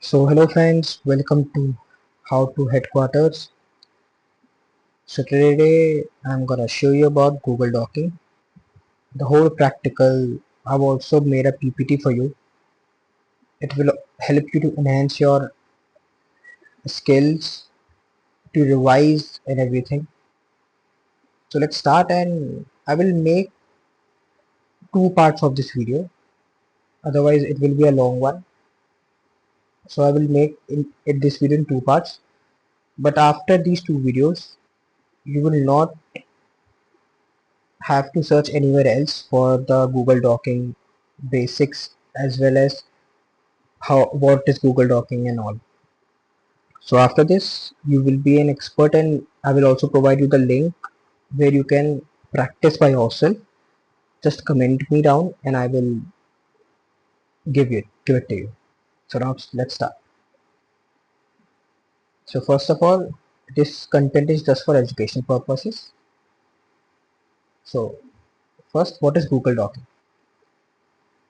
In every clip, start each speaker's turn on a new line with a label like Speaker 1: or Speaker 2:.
Speaker 1: So hello friends, welcome to How to Headquarters. So today I'm gonna show you about Google Dorking. The whole practical. I've also made a PPT for you. It will help you to enhance your skills, to revise and everything. So let's start, and I will make two parts of this video. Otherwise it will be a long one. So I will make this video in two parts. But after these two videos, you will not have to search anywhere else for the Google Docking basics as well as what is Google Docking and all. So after this you will be an expert, and I will also provide you the link where you can practice by yourself. Just comment me down and I will give it to you. So now let's start. So first of all, this content is just for education purposes. So first, what is Google Docking?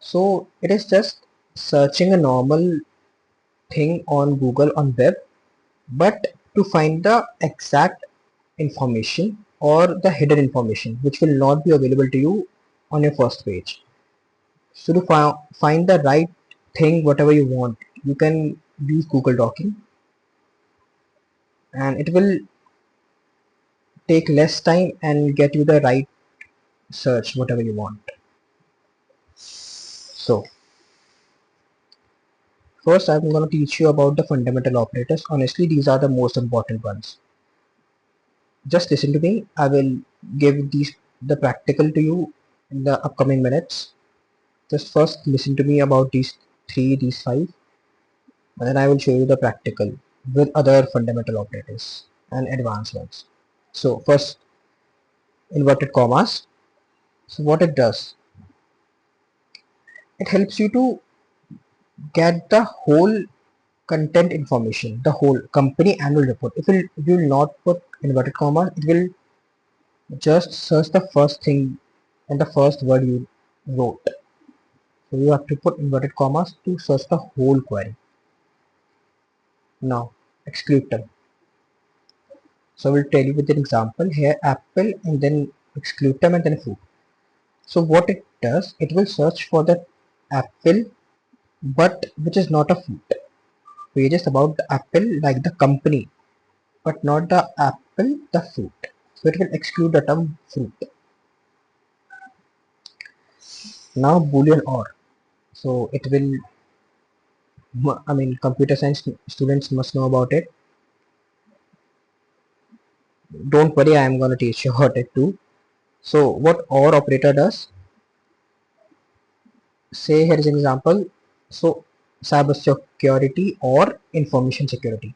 Speaker 1: So it is just searching a normal thing on Google on web, but to find the exact information or the hidden information which will not be available to you on your first page. So to find the right thing, whatever you want, you can use Google Docking, and it will take less time and get you the right search, whatever you want. So first I'm going to teach you about the fundamental operators. Honestly, these are the most important ones. Just listen to me. I will give the practical to you in the upcoming minutes. Just first listen to me about these five, and then I will show you the practical with other fundamental operators and advanced ones. So first, inverted commas. So what it does, it helps you to get the whole content information, the whole company annual report. If you will not put inverted commas, it will just search the first thing and the first word you wrote. So you have to put inverted commas to search the whole query. Now exclude term. So I will tell you with an example here: apple and then exclude term and then food. So what it does, it will search for the apple but which is not a food. Pages about the apple like the company but not the apple, the fruit. So it will exclude the term fruit. Now boolean or. So it will, I mean, computer science students must know about it. Don't worry, I am going to teach you about it too. So what OR operator does, say here is an example. So cybersecurity or information security.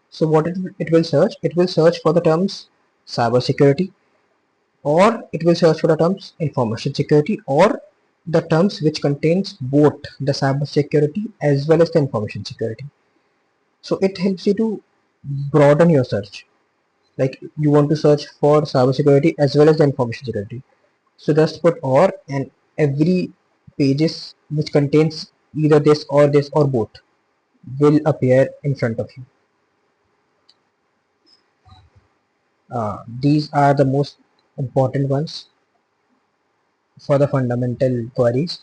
Speaker 1: So what it will search? It will search for the terms cybersecurity, or it will search for the terms information security, or the terms which contains both the cybersecurity as well as the information security. So it helps you to broaden your search. Like you want to search for cybersecurity as well as the information security. So just put or, and every pages which contains either this or both will appear in front of you. These are the most important ones for the fundamental queries.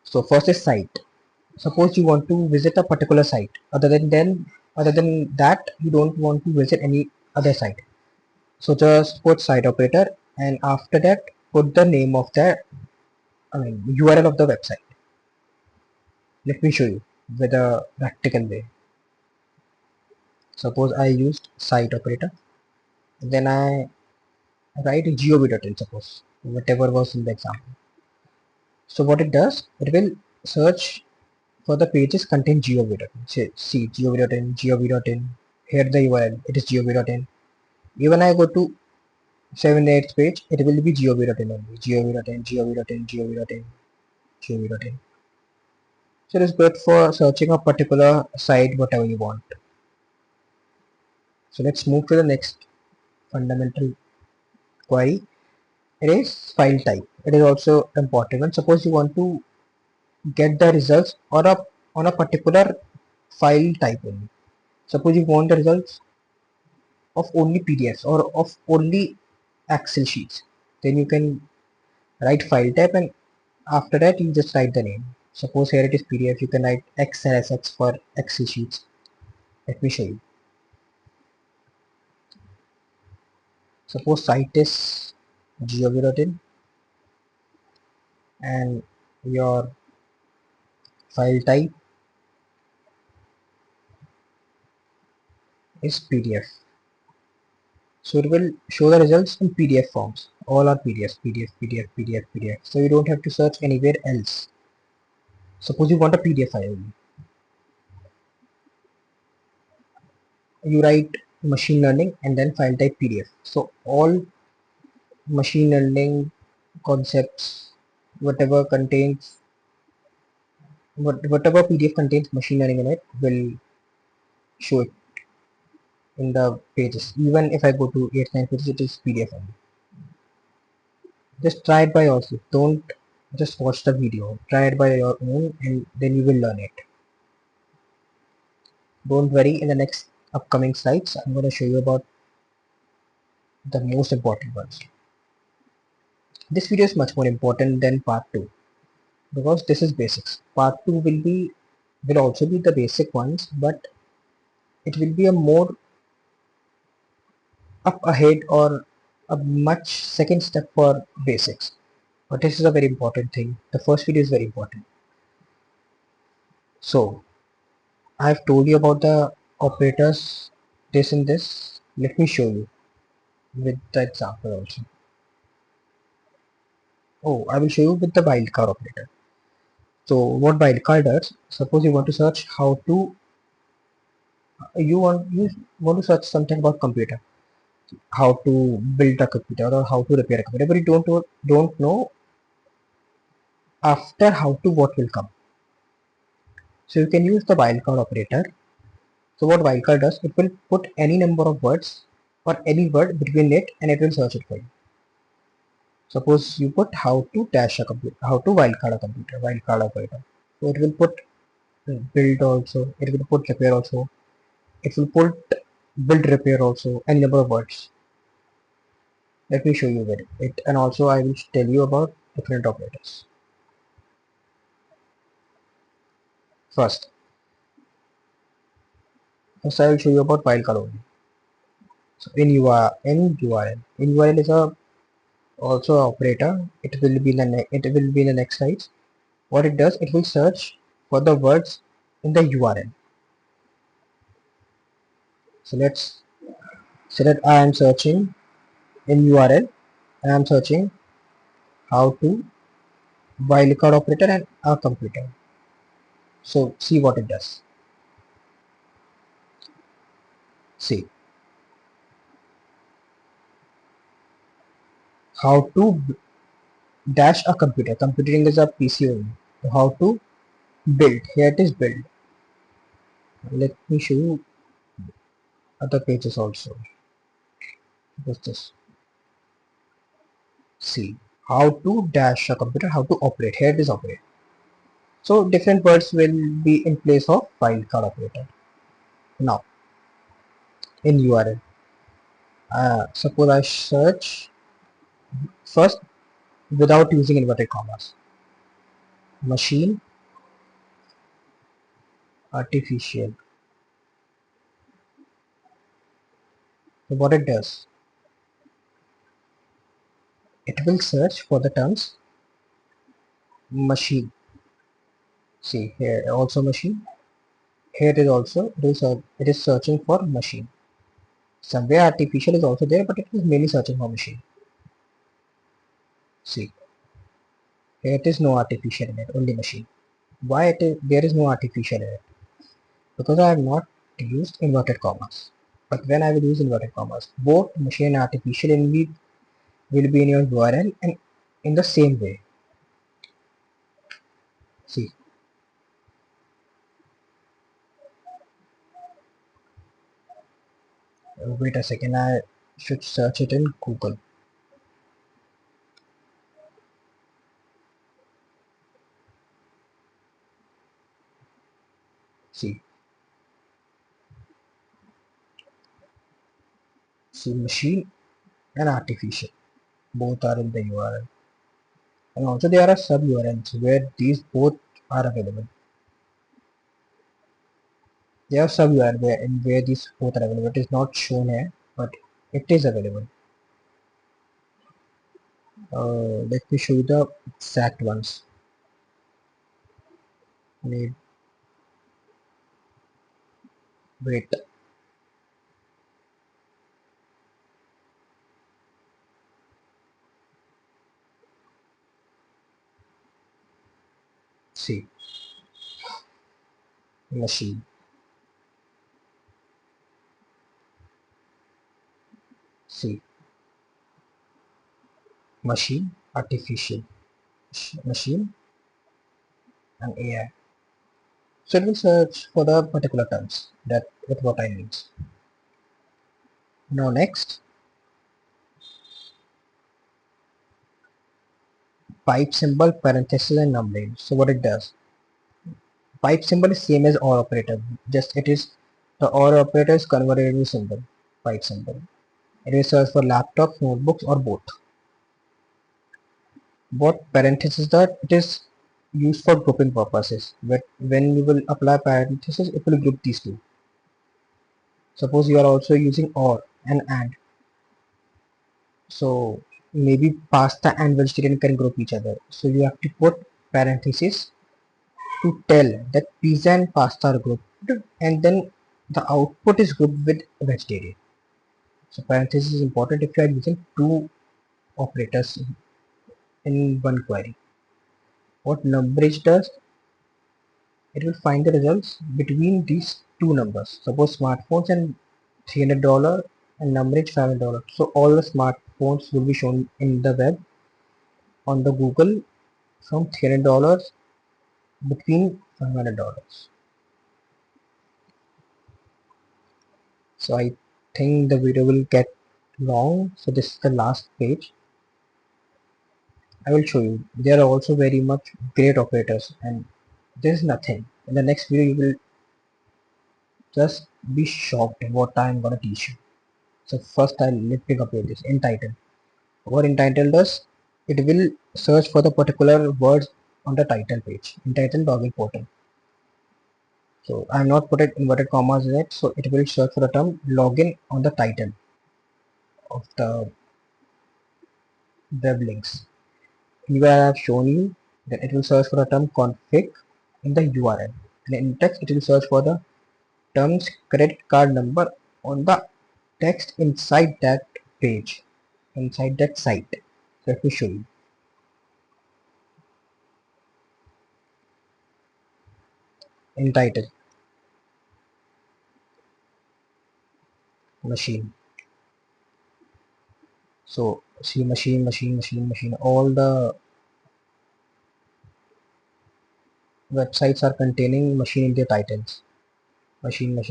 Speaker 1: So first is site. Suppose you want to visit a particular site. Other than that, you don't want to visit any other site. So just put site operator, and after that put the name of the URL of the website. Let me show you with a practical way. Suppose I used site operator, then I write gov.in, suppose whatever was in the example. So what it does, it will search for the pages contain gov.in. See gov.in, gov.in. Here the URL, it is gov.in. Even I go to 7th, 8th page, it will be gov.in only. gov.in, gov.in, gov.in, gov.in. So it is good for searching a particular site, whatever you want. So let's move to the next fundamental query. It is file type. It is also important. And suppose you want to get the results on a particular file type only. Suppose you want the results of only PDFs or of only Excel sheets, then you can write file type, and after that you just write the name. Suppose here it is PDF, you can write XLSX for Excel sheets. Let me show you. Suppose site is gov.in and your file type is PDF. So it will show the results in PDF forms. All are PDFs, PDF, PDF, PDF, PDF. So you don't have to search anywhere else. Suppose you want a PDF file only. You write machine learning and then file type PDF. So all machine learning concepts, whatever contains, whatever PDF contains machine learning in it will show it in the pages. Even if I go to 8-9 pages, it is PDF only. Just try it by yourself. Don't just watch the video. Try it by your own and then you will learn it. Don't worry, in the next upcoming slides, I'm going to show you about the most important ones. This video is much more important than part 2 because this is basics. Part 2 will also be the basic ones, but it will be a more up ahead or a much second step for basics. But this is a very important thing. The first video is very important. So I've told you about the operators, this and this. Let me show you with the example also. Oh, I will show you with the wildcard operator. So what wildcard does, suppose you want to search how to, you want to search something about computer, how to build a computer or how to repair a computer, but you don't know after how to what will come. So you can use the wildcard operator. So what wildcard does, it will put any number of words or any word between it and it will search it for you. Suppose you put how to dash a computer, how to wildcard a computer, wildcard operator. So it will put build also, it will put repair also, it will put build repair also, any number of words. Let me show you with it, and also I will tell you about different operators. First I will show you about wildcard only. So in URL is a also an operator. It will be in the next slide. What it does, it will search for the words in the URL. So let's say that I am searching in URL. I am searching how to wildcard operator and a computer. So see what it does. See how to dash a computer. Computing is a PC only. So how to build. Here it is build. Let me show you other pages also. What's this? See how to dash a computer. How to operate. Here it is operate. So different words will be in place of wildcard operator. Now in URL. Suppose I search first without using inverted commas. Machine artificial. So what it does, it will search for the terms machine. See here also machine. Here it is also it is searching for machine. Somewhere artificial is also there, but it is mainly searching for machine. See here it is no artificial in it, only machine. Why there is no artificial in it? Because I have not used inverted commas. But when I will use inverted commas, both machine and artificial will be in your URL and in the same way. See, wait a second, I should search it in Google. See, See, machine and artificial, both are in the URL. And also there are sub URLs where these both are available. There are sub URL where these both are available. It is not shown here, but it is available. Let me show you the exact ones. Need wait. See, machine. See, machine, artificial, machine, and AI. So it will search for the particular terms that with what I need. Now next, pipe symbol, parenthesis, and numbering. So what it does? Pipe symbol is same as OR operator. Just it is the OR operator is converted into symbol. Pipe symbol. It will search for laptops, notebooks, or both. What parenthesis that it is used for grouping purposes. But when you will apply parenthesis, it will group these two. Suppose you are also using OR and AND. So maybe pasta and vegetarian can group each other. So you have to put parenthesis to tell that pizza and pasta are grouped, and then the output is grouped with vegetarian. So parenthesis is important if you are using two operators in one query. What numberage does, it will find the results between these two numbers. Suppose smartphones and $300 and numberage $500. So all the smartphones will be shown in the web on the Google from $300 between $500. So I think the video will get long. So this is the last page. I will show you. There are also very much great operators, and there is nothing. In the next video you will just be shocked at what I am gonna teach you. So first let me update this intitle. What intitle does, it will search for the particular words on the title page. Intitle login portal. So I am not put it inverted commas in it, so it will search for the term login on the title of the web links. Here I have shown you that it will search for the term config in the URL. And in text it will search for the terms credit card number on the text inside that page, inside that site. So let me show you. Entitle machine. So see machine. All the websites are containing machine in their titles. Machine.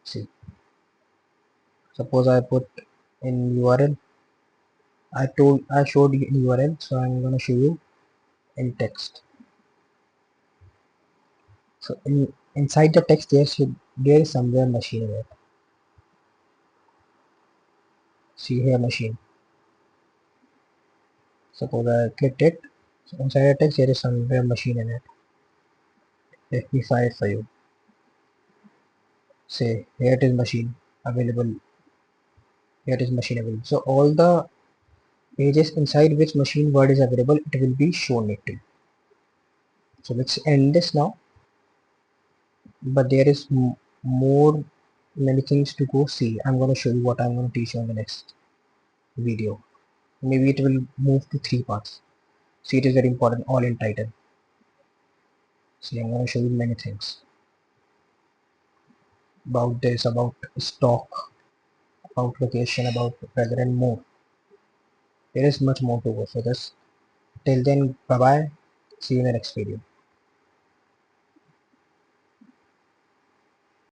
Speaker 1: See, suppose I put in URL. I showed you in URL, so I'm gonna show you in text. So inside the text there is somewhere machine in it. See here machine. Suppose I clicked it. So inside the text there is somewhere machine in it. Let me find it for you. Say here it is machine available. Here it is machine available. So all the pages inside which machine word is available, it will be shown it to you. So let's end this now. But there is more many things to go see. I'm going to show you what I'm going to teach you in the next video. Maybe it will move to 3 parts. See, it is very important, all in title. See, I'm going to show you many things about this, about stock, about location, about weather, and more. There is much more to go. So just till then, bye bye. See you in the next video.